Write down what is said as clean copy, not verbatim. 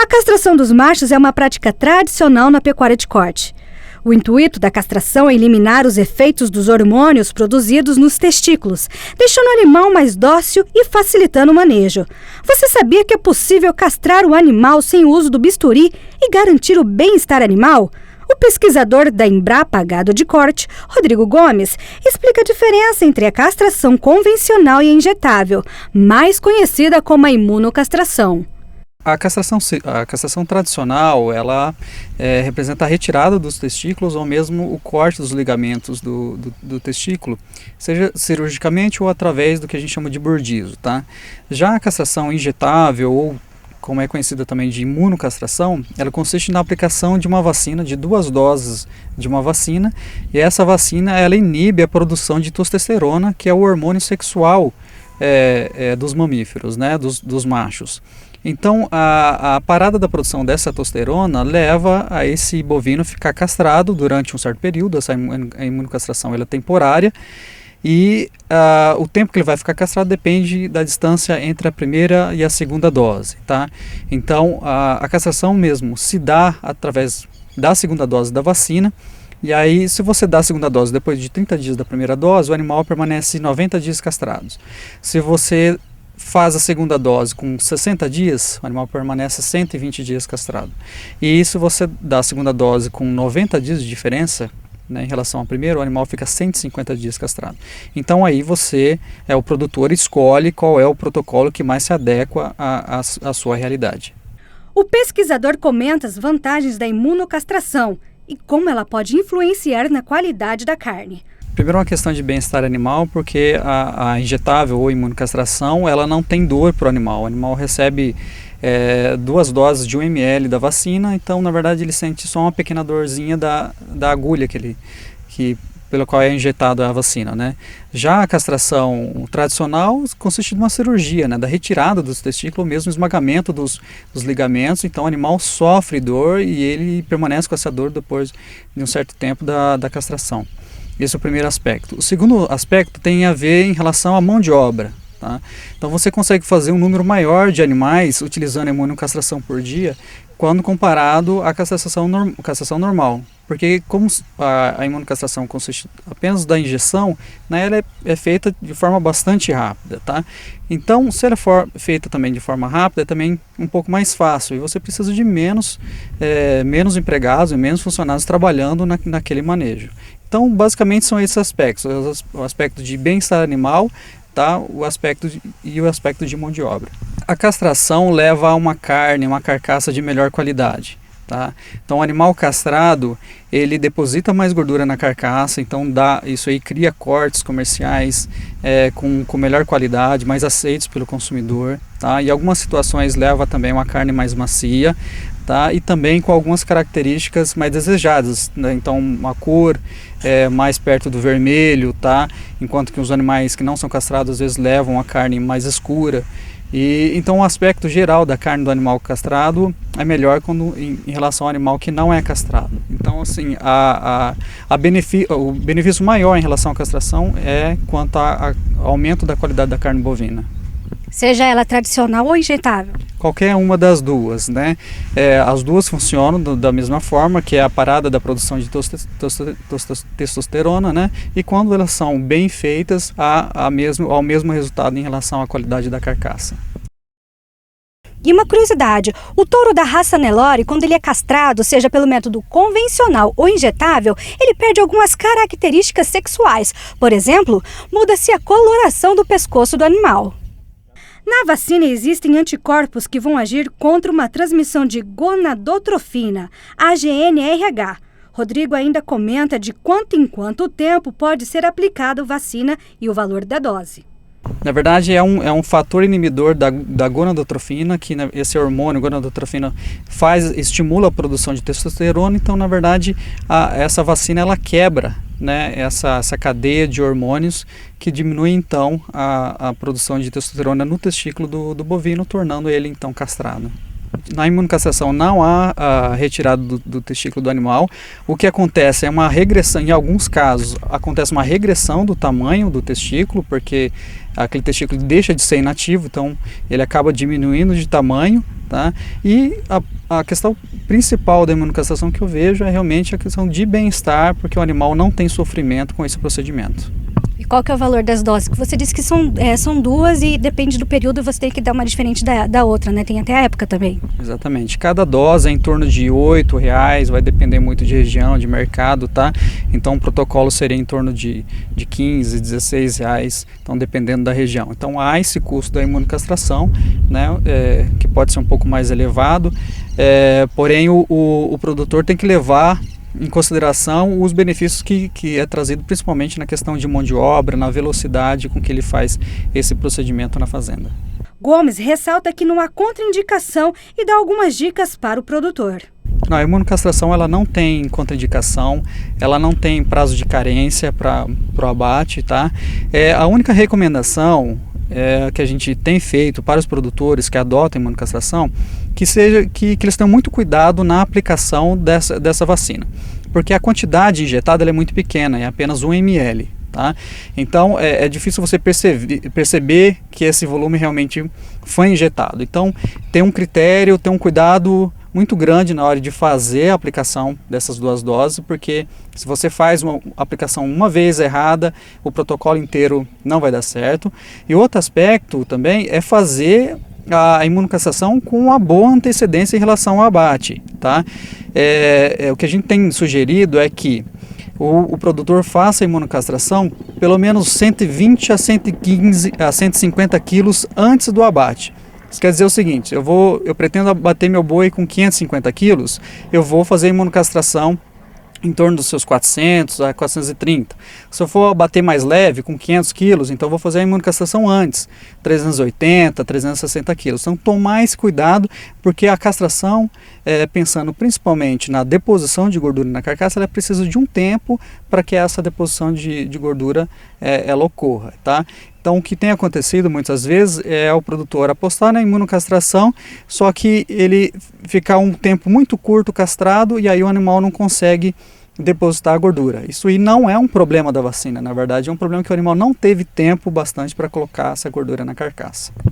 A castração dos machos é uma prática tradicional na pecuária de corte. O intuito da castração é eliminar os efeitos dos hormônios produzidos nos testículos, deixando o animal mais dócil e facilitando o manejo. Você sabia que é possível castrar o animal sem o uso do bisturi e garantir o bem-estar animal? O pesquisador da Embrapa Gado de Corte, Rodrigo Gomes, explica a diferença entre a castração convencional e a injetável, mais conhecida como a imunocastração. A castração tradicional, ela representa a retirada dos testículos ou mesmo o corte dos ligamentos do testículo, seja cirurgicamente ou através do que a gente chama de bordizo, tá? Já a castração injetável, ou como é conhecida também de imunocastração, ela consiste na aplicação de uma vacina, de 2 doses de uma vacina, e essa vacina ela inibe a produção de testosterona, que é o hormônio sexual dos mamíferos, né, dos machos. Então, a parada da produção dessa testosterona leva a esse bovino ficar castrado durante um certo período. Essa imunocastração ela é temporária e o tempo que ele vai ficar castrado depende da distância entre a primeira e a segunda dose, tá? Então, a castração mesmo se dá através da segunda dose da vacina. E aí, se você dá a segunda dose depois de 30 dias da primeira dose, o animal permanece 90 dias castrados. Se você faz a segunda dose com 60 dias, o animal permanece 120 dias castrado. E se você dá a segunda dose com 90 dias de diferença, né, em relação ao primeiro, o animal fica 150 dias castrado. Então aí você, o produtor, escolhe qual é o protocolo que mais se adequa à sua realidade. O pesquisador comenta as vantagens da imunocastração e como ela pode influenciar na qualidade da carne. Primeiro, uma questão de bem-estar animal, porque a injetável ou imunocastração, ela não tem dor para o animal. O animal recebe 2 doses de 1 ml da vacina, então, na verdade, ele sente só uma pequena dorzinha da agulha pelo qual é injetada a vacina, né? Já a castração tradicional consiste de uma cirurgia, né, da retirada dos testículos, mesmo esmagamento dos ligamentos, então o animal sofre dor e ele permanece com essa dor depois de um certo tempo da castração. Esse é o primeiro aspecto. O segundo aspecto tem a ver em relação à mão de obra. Tá? Então você consegue fazer um número maior de animais utilizando a imunocastração por dia quando comparado à castração normal. Porque como a imunocastração consiste apenas da injeção, né, ela é feita de forma bastante rápida. Tá? Então, se ela for feita também de forma rápida, é também um pouco mais fácil. E você precisa de menos empregados e menos funcionários trabalhando naquele manejo. Então, basicamente são esses aspectos, o aspecto de bem-estar animal, tá? o aspecto de mão de obra. A castração leva a uma carcaça de melhor qualidade. Tá? Então, o animal castrado, ele deposita mais gordura na carcaça, então isso aí cria cortes comerciais com melhor qualidade, mais aceitos pelo consumidor. Tá? E algumas situações leva também a uma carne mais macia, tá? E também com algumas características mais desejadas, né? Então uma cor mais perto do vermelho, tá? Enquanto que os animais que não são castrados às vezes levam a carne mais escura. E então o aspecto geral da carne do animal castrado é melhor em relação ao animal que não é castrado. Então assim, o benefício maior em relação à castração é quanto ao aumento da qualidade da carne bovina. Seja ela tradicional ou injetável? Qualquer uma das duas, né? As duas funcionam da mesma forma, que é a parada da produção de testosterona, né? E quando elas são bem feitas, ao mesmo resultado em relação à qualidade da carcaça. E uma curiosidade, o touro da raça Nelore, quando ele é castrado, seja pelo método convencional ou injetável, ele perde algumas características sexuais. Por exemplo, muda-se a coloração do pescoço do animal. Na vacina existem anticorpos que vão agir contra uma transmissão de gonadotrofina, a GnRH. Rodrigo ainda comenta de quanto em quanto tempo pode ser aplicada a vacina e o valor da dose. Na verdade, é um fator inibidor da gonadotrofina, que esse hormônio, gonadotrofina, estimula a produção de testosterona. Então, na verdade, essa vacina ela quebra, né, essa cadeia de hormônios que diminui, então, a produção de testosterona no testículo do bovino, tornando ele, então, castrado. Na imunocastração não há a retirada do testículo do animal. O que acontece é uma regressão, em alguns casos acontece uma regressão do tamanho do testículo, porque aquele testículo deixa de ser inativo, então ele acaba diminuindo de tamanho, tá? tá? E a questão principal da imunocastração que eu vejo é realmente a questão de bem-estar, porque o animal não tem sofrimento com esse procedimento. E qual que é o valor das doses? Que você disse que são duas e depende do período você tem que dar uma diferente da outra, né? Tem até a época também. Exatamente. Cada dose é em torno de R$8, vai depender muito de região, de mercado, tá? Então o protocolo seria em torno de R$15, R$16, então dependendo da região. Então há esse custo da imunocastração, né? Que pode ser um pouco mais elevado, porém o produtor tem que levar em consideração os benefícios que é trazido principalmente na questão de mão de obra, na velocidade com que ele faz esse procedimento na fazenda. Gomes ressalta que não há contraindicação e dá algumas dicas para o produtor. Não, a imunocastração ela não tem contraindicação, ela não tem prazo de carência para o abate, tá? A única recomendação que a gente tem feito para os produtores que adotam a imunocastração, que eles tenham muito cuidado na aplicação dessa vacina, porque a quantidade injetada ela é muito pequena, é apenas 1 ml. Tá? Então é difícil você perceber que esse volume realmente foi injetado. Então tem um critério, tem um cuidado muito grande na hora de fazer a aplicação dessas duas doses, porque se você faz uma aplicação uma vez errada, o protocolo inteiro não vai dar certo. E outro aspecto também é fazer a imunocastração com uma boa antecedência em relação ao abate. Tá? O que a gente tem sugerido é que o produtor faça a imunocastração pelo menos 120 a 115 a 150 quilos antes do abate. Isso quer dizer o seguinte, eu pretendo abater meu boi com 550 quilos, eu vou fazer a imunocastração em torno dos seus 400 a 430. Se eu for abater mais leve, com 500 quilos, então eu vou fazer a imunocastração antes, 380, 360 quilos. Então, tomar esse cuidado, porque a castração, pensando principalmente na deposição de gordura na carcaça, ela precisa de um tempo para que essa deposição de gordura ela ocorra, tá? Então, o que tem acontecido muitas vezes é o produtor apostar na imunocastração, só que ele ficar um tempo muito curto castrado e aí o animal não consegue depositar a gordura. Isso aí não é um problema da vacina, na verdade é um problema que o animal não teve tempo bastante para colocar essa gordura na carcaça.